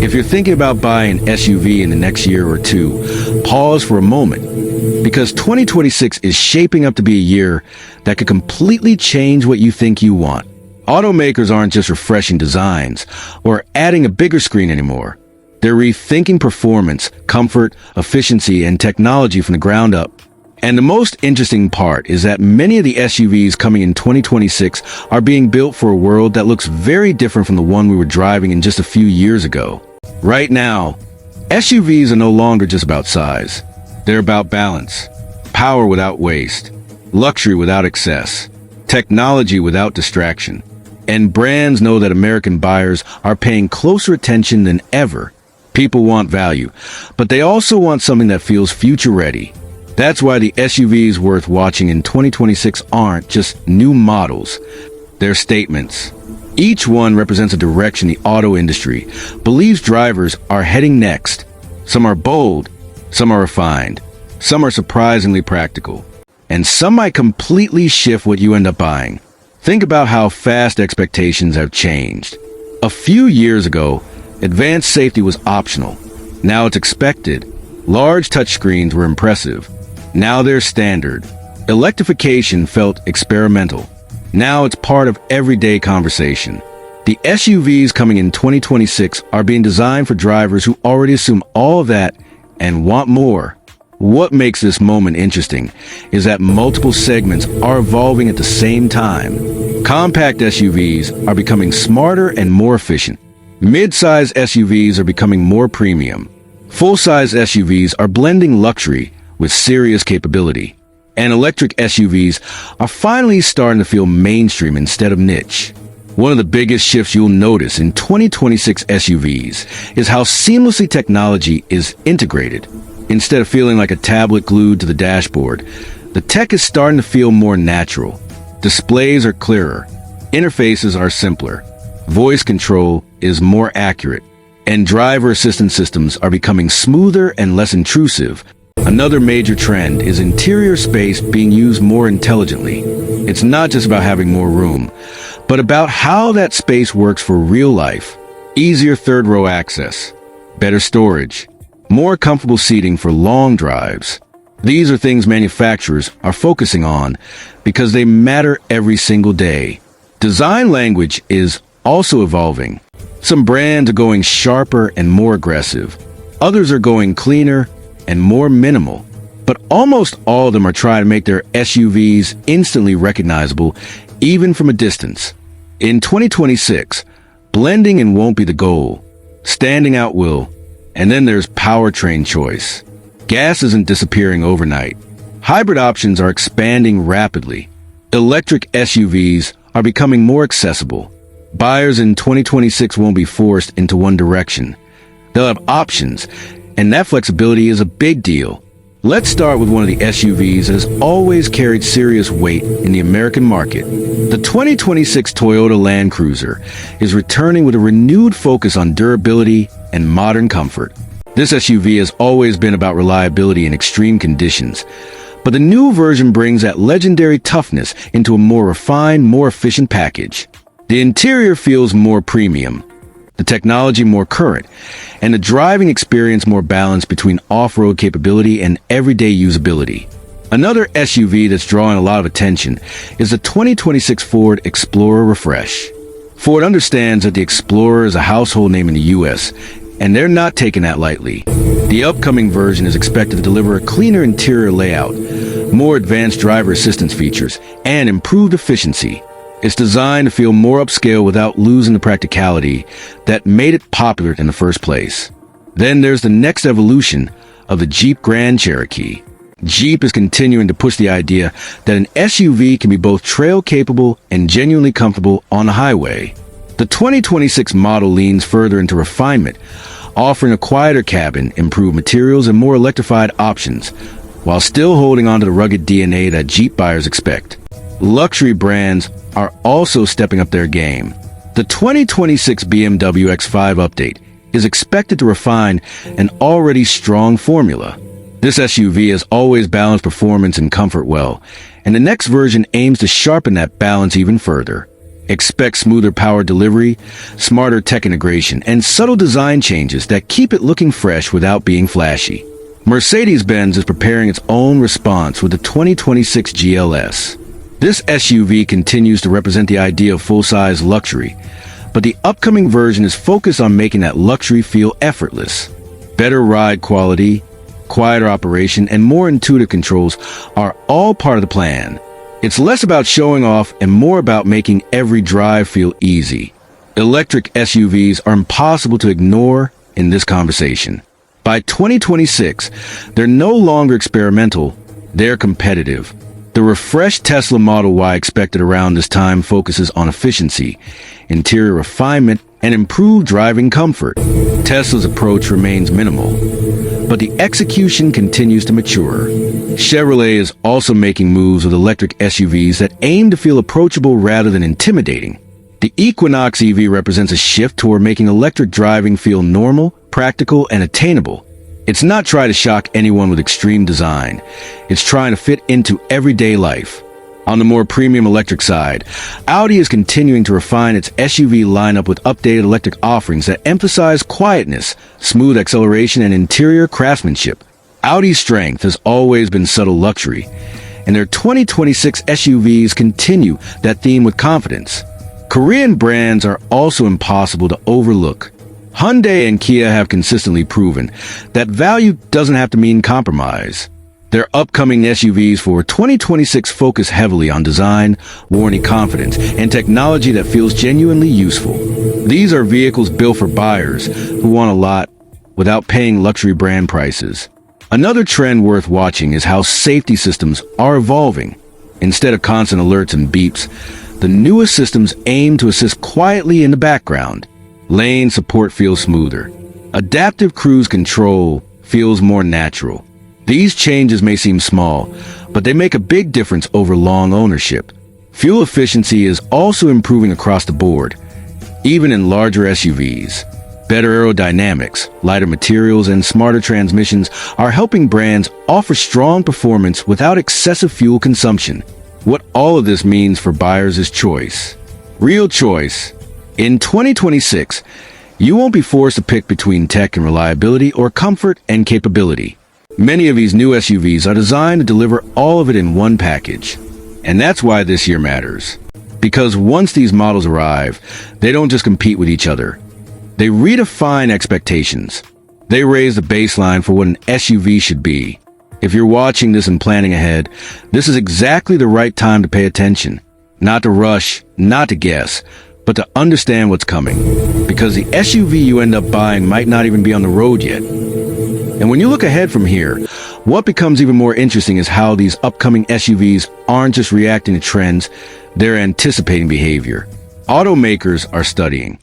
If you're thinking about buying an SUV in the next year or two, pause for a moment, because 2026 is shaping up to be a year that could completely change what you think you want. Automakers aren't just refreshing designs or adding a bigger screen anymore. They're rethinking performance, comfort, efficiency, and technology from the ground up. And the most interesting part is that many of the SUVs coming in 2026 are being built for a world that looks very different from the one we were driving in just a few years ago. Right now, SUVs are no longer just about size. They're about balance, power without waste, luxury without excess, technology without distraction. And brands know that American buyers are paying closer attention than ever. People want value, but they also want something that feels future-ready. That's why the SUVs worth watching in 2026 aren't just new models. They're statements. Each one represents a direction the auto industry believes drivers are heading next. Some are bold, some are refined, some are surprisingly practical, and some might completely shift what you end up buying. Think about how fast expectations have changed. A few years ago, advanced safety was optional. Now it's expected. Large touchscreens were impressive. Now they're standard. Electrification felt experimental. Now it's part of everyday conversation. The SUVs coming in 2026 are being designed for drivers who already assume all of that and want more. What makes this moment interesting is that multiple segments are evolving at the same time. Compact SUVs are becoming smarter and more efficient. Mid-size SUVs are becoming more premium. Full-size SUVs are blending luxury with serious capability. And electric SUVs are finally starting to feel mainstream instead of niche. One of the biggest shifts you'll notice in 2026 SUVs is how seamlessly technology is integrated. Instead of feeling like a tablet glued to the dashboard, the tech is starting to feel more natural. Displays are clearer. Interfaces are simpler. Voice control is more accurate. And driver assistance systems are becoming smoother and less intrusive. Another major trend is interior space being used more intelligently. It's not just about having more room, but about how that space works for real life. Easier third-row access, better storage, more comfortable seating for long drives. These are things manufacturers are focusing on because they matter every single day. Design language is also evolving. Some brands are going sharper and more aggressive. Others are going cleaner and more minimal, but almost all of them are trying to make their SUVs instantly recognizable, even from a distance. In 2026, blending in won't be the goal. Standing out will. And then there's powertrain choice. Gas isn't disappearing overnight. Hybrid options are expanding rapidly. Electric SUVs are becoming more accessible. Buyers in 2026 won't be forced into one direction. They'll have options, and that flexibility is a big deal. Let's start with one of the SUVs that has always carried serious weight in the American market. The 2026 Toyota Land Cruiser is returning with a renewed focus on durability and modern comfort. This SUV has always been about reliability in extreme conditions, but the new version brings that legendary toughness into a more refined, more efficient package. The interior feels more premium, the technology more current, and the driving experience more balanced between off-road capability and everyday usability. Another SUV that's drawing a lot of attention is the 2026 Ford Explorer Refresh. Ford understands that the Explorer is a household name in the US, and they're not taking that lightly. The upcoming version is expected to deliver a cleaner interior layout, more advanced driver assistance features, and improved efficiency. It's designed to feel more upscale without losing the practicality that made it popular in the first place. Then there's the next evolution of the Jeep Grand Cherokee. Jeep is continuing to push the idea that an SUV can be both trail-capable and genuinely comfortable on the highway. The 2026 model leans further into refinement, offering a quieter cabin, improved materials, and more electrified options, while still holding on to the rugged DNA that Jeep buyers expect. Luxury brands are also stepping up their game. The 2026 BMW X5 update is expected to refine an already strong formula. This SUV has always balanced performance and comfort well, and the next version aims to sharpen that balance even further. Expect smoother power delivery, smarter tech integration, and subtle design changes that keep it looking fresh without being flashy. Mercedes-Benz is preparing its own response with the 2026 GLS. This SUV continues to represent the idea of full-size luxury, but the upcoming version is focused on making that luxury feel effortless. Better ride quality, quieter operation, and more intuitive controls are all part of the plan. It's less about showing off and more about making every drive feel easy. Electric SUVs are impossible to ignore in this conversation. By 2026, they're no longer experimental, they're competitive. The refreshed Tesla Model Y expected around this time focuses on efficiency, interior refinement, and improved driving comfort. Tesla's approach remains minimal, but the execution continues to mature. Chevrolet is also making moves with electric SUVs that aim to feel approachable rather than intimidating. The Equinox EV represents a shift toward making electric driving feel normal, practical, and attainable. It's not trying to shock anyone with extreme design. It's trying to fit into everyday life. On the more premium electric side, Audi is continuing to refine its SUV lineup with updated electric offerings that emphasize quietness, smooth acceleration, and interior craftsmanship. Audi's strength has always been subtle luxury, and their 2026 SUVs continue that theme with confidence. Korean brands are also impossible to overlook. Hyundai and Kia have consistently proven that value doesn't have to mean compromise. Their upcoming SUVs for 2026 focus heavily on design, warranty confidence, and technology that feels genuinely useful. These are vehicles built for buyers who want a lot without paying luxury brand prices. Another trend worth watching is how safety systems are evolving. Instead of constant alerts and beeps, the newest systems aim to assist quietly in the background. Lane support feels smoother. Adaptive cruise control feels more natural. These changes may seem small, but they make a big difference over long ownership. Fuel efficiency is also improving across the board, even in larger SUVs. Better aerodynamics, lighter materials, and smarter transmissions are helping brands offer strong performance without excessive fuel consumption. What all of this means for buyers is choice. Real choice. In 2026, you won't be forced to pick between tech and reliability or comfort and capability. Many of these new SUVs are designed to deliver all of it in one package. And that's why this year matters. Because once these models arrive, they don't just compete with each other. They redefine expectations. They raise the baseline for what an SUV should be. If you're watching this and planning ahead, this is exactly the right time to pay attention. Not to rush, not to guess, but to understand what's coming. Because the SUV you end up buying might not even be on the road yet. And when you look ahead from here, what becomes even more interesting is how these upcoming SUVs aren't just reacting to trends, they're anticipating behavior. Automakers are studying